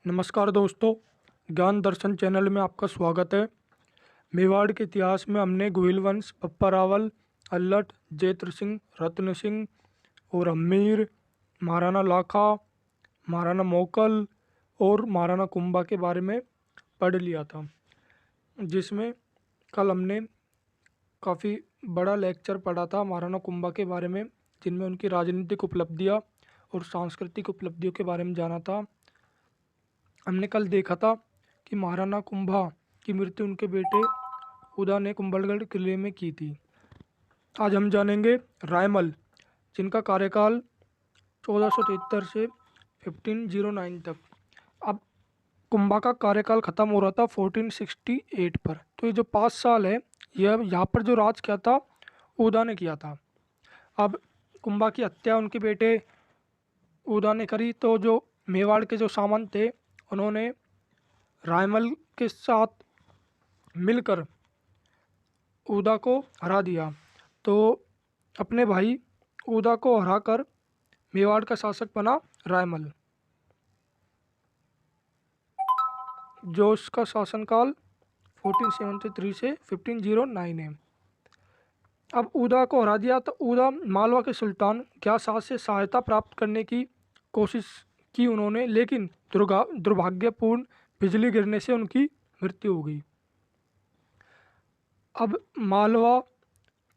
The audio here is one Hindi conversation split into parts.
नमस्कार दोस्तों, ज्ञान दर्शन चैनल में आपका स्वागत है। मेवाड़ के इतिहास में हमने गोहिल वंश, पप्पा रावल, अल्लट, जैत्र सिंह, रत्न सिंह और अमीर, महाराणा लाखा, महाराणा मोकल और महाराणा कुंभा के बारे में पढ़ लिया था, जिसमें कल हमने काफ़ी बड़ा लेक्चर पढ़ा था महाराणा कुंभा के बारे में, जिनमें उनकी राजनीतिक उपलब्धियाँ और सांस्कृतिक उपलब्धियों के बारे में जाना था। हमने कल देखा था कि महाराणा कुंभा की मृत्यु उनके बेटे उदा ने कुंभलगढ़ किले में की थी। आज हम जानेंगे रायमल, जिनका कार्यकाल 1473 से 1509 तक। अब कुंभा का कार्यकाल ख़त्म हो रहा था 1468 पर। तो ये जो 5 साल है, यह यहाँ पर जो राज किया था उदा ने किया था। अब कुंभा की हत्या उनके बेटे उदा ने करी, तो जो मेवाड़ के जो सामंत थे उन्होंने रायमल के साथ मिलकर उदा को हरा दिया। तो अपने भाई उदा को हराकर मेवाड़ का शासक बना रायमल, जो उसका शासनकाल 1473 से 1509 है। अब उदा को हरा दिया तो उदा मालवा के सुल्तान ग्यासा से सहायता प्राप्त करने की कोशिश की उन्होंने, लेकिन दुर्भाग्यपूर्ण बिजली गिरने से उनकी मृत्यु हो गई। अब मालवा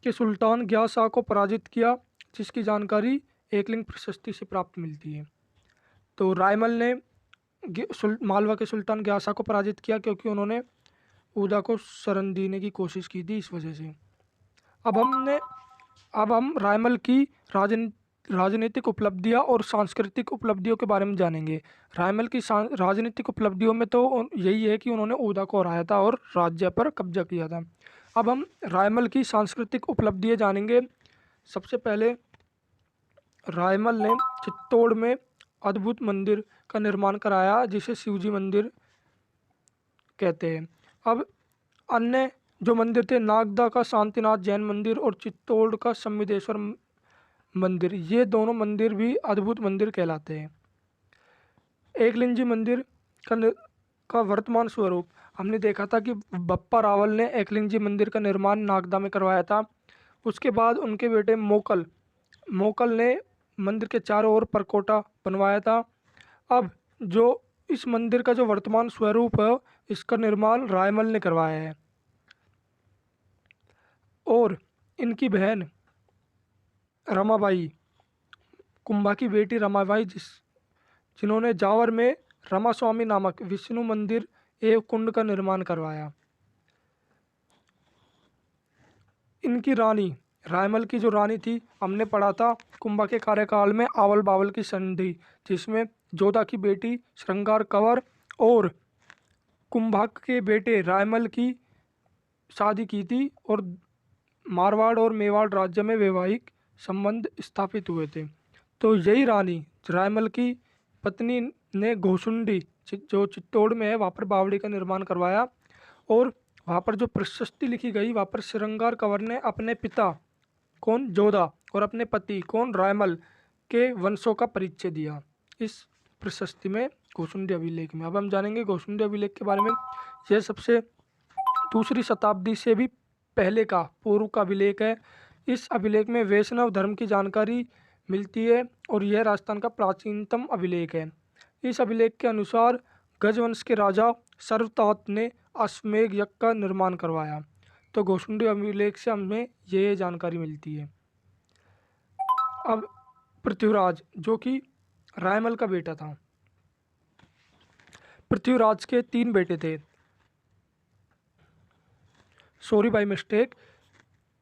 के सुल्तान ग्यासा को पराजित किया, जिसकी जानकारी एकलिंग प्रशस्ति से प्राप्त मिलती है। तो रायमल ने मालवा के सुल्तान ग्यासा को पराजित किया क्योंकि उन्होंने उदा को शरण देने की कोशिश की थी, इस वजह से। अब हम रायमल की राजनीतिक उपलब्धियां और सांस्कृतिक उपलब्धियों के बारे में जानेंगे। रायमल की राजनीतिक उपलब्धियों में तो यही है कि उन्होंने उदा को हराया था और राज्य पर कब्जा किया था। अब हम रायमल की सांस्कृतिक उपलब्धियां जानेंगे। सबसे पहले रायमल ने चित्तौड़ में अद्भुत मंदिर का निर्माण कराया, जिसे शिवजी मंदिर कहते हैं। अब अन्य जो मंदिर थे, नागदा का शांतिनाथ जैन मंदिर और चित्तौड़ का सम्मिदेश्वर मंदिर, ये दोनों मंदिर भी अद्भुत मंदिर कहलाते हैं। एकलिंजी मंदिर का वर्तमान स्वरूप हमने देखा था कि बप्पा रावल ने एकलिंजी मंदिर का निर्माण नागदा में करवाया था। उसके बाद उनके बेटे मोकल ने मंदिर के चारों ओर परकोटा बनवाया था। अब जो इस मंदिर का जो वर्तमान स्वरूप है, इसका निर्माण रायमल ने करवाया है। और इनकी बहन रमाबाई, कुंभा की बेटी रमाबाई, जिन्होंने जावर में रमास्वामी नामक विष्णु मंदिर एवं कुंड का निर्माण करवाया। इनकी रानी, रायमल की जो रानी थी, हमने पढ़ा था कुंभा के कार्यकाल में आवल बावल की संधि, जिसमें जोधा की बेटी श्रृंगार कंवर और कुंभा के बेटे रायमल की शादी की थी और मारवाड़ और मेवाड़ राज्य में वैवाहिक संबंध स्थापित हुए थे। तो यही रानी रायमल की पत्नी ने घोसुंडी, जो चित्तौड़ में है, वहाँ पर बावड़ी का निर्माण करवाया। और वहाँ पर जो प्रशस्ति लिखी गई, वहाँ पर श्रृंगार कंवर ने अपने पिता कौन जोधा और अपने पति कौन रायमल के वंशों का परिचय दिया इस प्रशस्ति में, घोसुंडी अभिलेख में। अब हम जानेंगे घोसुंडी अभिलेख के बारे में। यह सबसे दूसरी शताब्दी से भी पहले का पूर्व का अभिलेख है। इस अभिलेख में वैष्णव धर्म की जानकारी मिलती है और यह राजस्थान का प्राचीनतम अभिलेख है। इस अभिलेख के अनुसार गजवंश के राजा सर्वतात ने अश्वमेध यज्ञ का निर्माण करवाया। तो घोसुंडी अभिलेख से हमें यह जानकारी मिलती है। अब पृथ्वीराज, जो कि रायमल का बेटा था। पृथ्वीराज के 3 बेटे थे, सॉरी बाय मिस्टेक,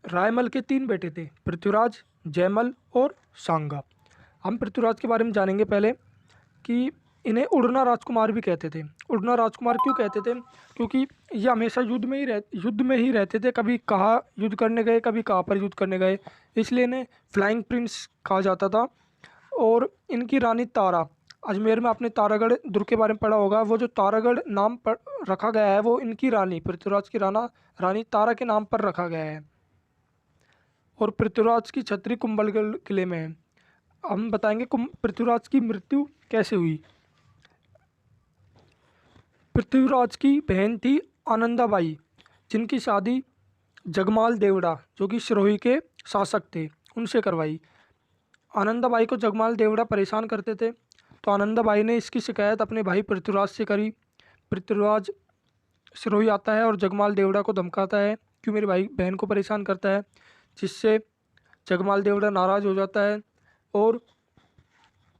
रायमल के 3 बेटे थे, पृथ्वीराज, जयमल और सांगा। हम पृथ्वीराज के बारे में जानेंगे पहले कि इन्हें उड़ना राजकुमार भी कहते थे। उड़ना राजकुमार क्यों कहते थे? क्योंकि ये हमेशा युद्ध में ही रहते थे। कभी कहाँ युद्ध करने गए, कभी कहाँ पर युद्ध करने गए, इसलिए इन्हें फ्लाइंग प्रिंस कहा जाता था। और इनकी रानी तारा, अजमेर में आपने तारागढ़ दुर्ग के बारे में पढ़ा होगा। वो जो तारागढ़ नाम पर रखा गया है, वो इनकी रानी, पृथ्वीराज की रानी तारा के नाम पर रखा गया है। और पृथ्वीराज की छतरी कुंभलगढ़ किले में है। हम बताएंगे पृथ्वीराज की मृत्यु कैसे हुई। पृथ्वीराज की बहन थी आनंदाबाई, जिनकी शादी जगमाल देवड़ा जो कि सिरोही के शासक थे उनसे करवाई। आनंदाबाई को जगमाल देवड़ा परेशान करते थे, तो आनंदाबाई ने इसकी शिकायत अपने भाई पृथ्वीराज से करी। पृथ्वीराज सिरोही आता है और जगमाल देवड़ा को धमकाता है, क्यों मेरे भाई बहन को परेशान करता है, जिससे जगमाल देवड़ा नाराज़ हो जाता है और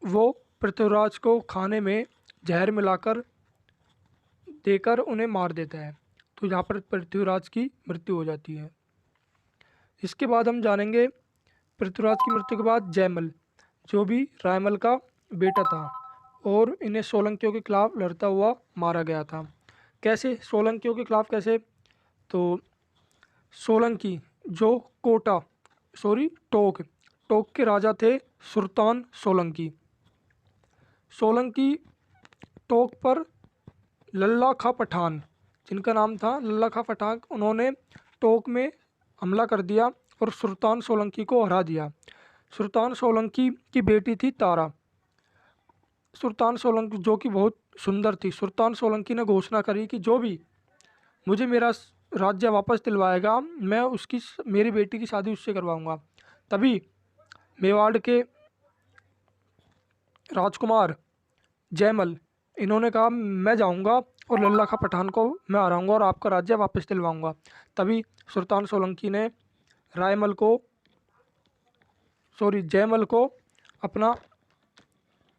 वो पृथ्वीराज को खाने में जहर मिलाकर देकर उन्हें मार देता है। तो यहाँ पर पृथ्वीराज की मृत्यु हो जाती है। इसके बाद हम जानेंगे पृथ्वीराज की मृत्यु के बाद जयमल, जो भी रायमल का बेटा था और इन्हें सोलंकियों के खिलाफ लड़ता हुआ मारा गया था। कैसे सोलंकियों के खिलाफ कैसे? तो सोलंकी जो टोक के राजा थे सुल्तान सोलंकी। सोलंकी टोक पर लल्ला खां पठान, जिनका नाम था लल्ला खां पठान, उन्होंने टोक में हमला कर दिया और सुल्तान सोलंकी को हरा दिया। सुल्तान सोलंकी की बेटी थी तारा। सुल्तान सोलंकी जो कि बहुत सुंदर थी। सुल्तान सोलंकी ने घोषणा करी कि जो भी मुझे मेरा राज्य वापस दिलवाएगा, मैं मेरी बेटी की शादी उससे करवाऊंगा। तभी मेवाड़ के राजकुमार जयमल, इन्होंने कहा मैं जाऊंगा और लल्ला खां पठान को मैं हराऊंगा और आपका राज्य वापस दिलवाऊंगा। तभी सुल्तान सोलंकी ने जयमल को अपना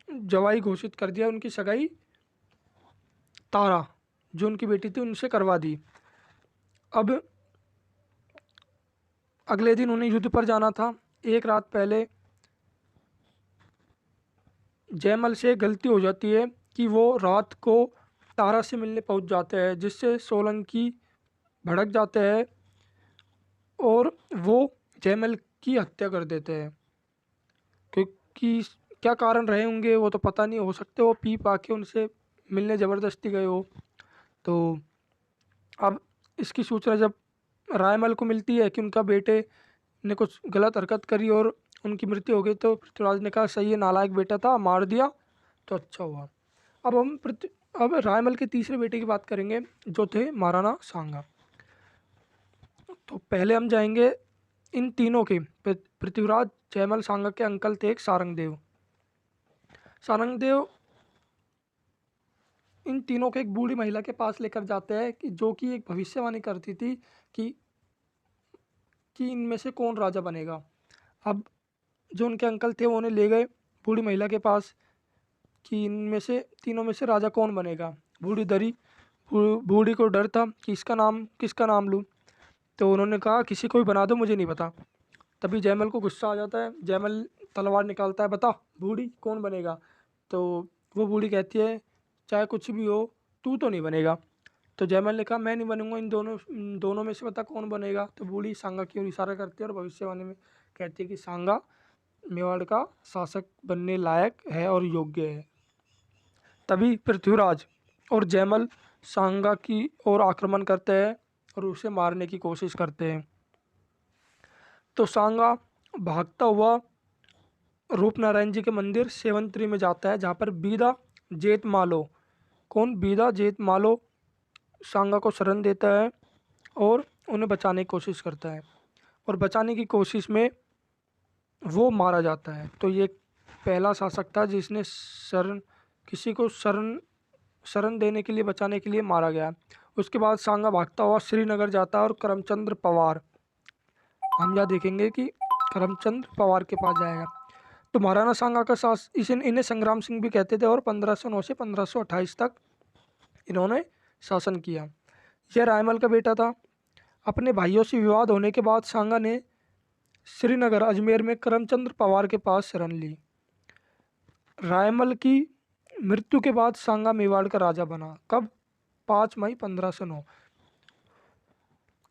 जवाई घोषित कर दिया। उनकी सगाई तारा जो उनकी बेटी थी उनसे करवा दी। अब अगले दिन उन्हें युद्ध पर जाना था। एक रात पहले जयमल से गलती हो जाती है कि वो रात को तारा से मिलने पहुंच जाते हैं, जिससे सोलंकी भड़क जाते हैं और वो जयमल की हत्या कर देते हैं। क्योंकि क्या कारण रहे होंगे वो तो पता नहीं, हो सकते वो पी पा के उनसे मिलने ज़बरदस्ती गए हो। तो अब इसकी सूचना जब रायमल को मिलती है कि उनका बेटे ने कुछ गलत हरकत करी और उनकी मृत्यु हो गई, तो पृथ्वीराज ने कहा सही है, नालायक बेटा था, मार दिया तो अच्छा हुआ। अब रायमल के तीसरे बेटे की बात करेंगे जो थे महाराणा सांगा। तो पहले हम जाएंगे इन तीनों के, पृथ्वीराज, जयमल, सांगा के अंकल थे एक सारंगदेव। सारंगदेव इन तीनों को एक बूढ़ी महिला के पास लेकर जाते हैं कि जो कि एक भविष्यवाणी करती थी कि इनमें से कौन राजा बनेगा। अब जो उनके अंकल थे वो उन्हें ले गए बूढ़ी महिला के पास कि इनमें से तीनों में से राजा कौन बनेगा। बूढ़ी को डर था कि किसका नाम लूँ, तो उन्होंने कहा किसी को भी बना दो, मुझे नहीं पता। तभी जयमल को गुस्सा आ जाता है। जयमल तलवार निकालता है, बता बूढ़ी कौन बनेगा। तो वो बूढ़ी कहती है चाहे कुछ भी हो, तू तो नहीं बनेगा। तो जयमल ने कहा मैं नहीं बनूंगा, इन दोनों में से बता कौन बनेगा। तो बूढ़ी सांगा की ओर इशारा करती है और भविष्यवाणी में कहती है कि सांगा मेवाड़ का शासक बनने लायक है और योग्य है। तभी पृथ्वीराज और जयमल सांगा की ओर आक्रमण करते हैं और उसे मारने की कोशिश करते हैं। तो सांगा भागता हुआ रूपनारायण जी के मंदिर सेवंतरी में जाता है, जहाँ पर बीदा जेत मालो सांगा को शरण देता है और उन्हें बचाने की कोशिश करता है, और बचाने की कोशिश में वो मारा जाता है। तो ये पहला शासक था जिसने किसी को शरण देने के लिए, बचाने के लिए मारा गया। उसके बाद सांगा भागता हुआ श्रीनगर जाता है और करमचंद्र पवार, हम यहाँ देखेंगे कि करमचंद्र पवार के पास जाएगा। तो महाराणा सांगा का इन्हें संग्राम सिंह भी कहते थे और 1509 से 1528 तक इन्होंने शासन किया। यह रायमल का बेटा था। अपने भाइयों से विवाद होने के बाद सांगा ने श्रीनगर अजमेर में करमचंद्र पवार के पास शरण ली। रायमल की मृत्यु के बाद सांगा मेवाड़ का राजा बना। कब? 5 मई 1509।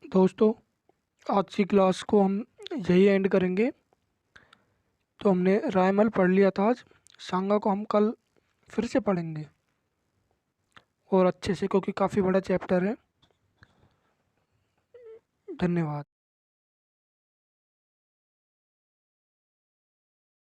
दोस्तों आज की क्लास को हम यही एंड करेंगे। तो हमने रायमल पढ़ लिया था आज, सांगा को हम कल फिर से पढ़ेंगे और अच्छे से, क्योंकि काफ़ी बड़ा चैप्टर है। धन्यवाद।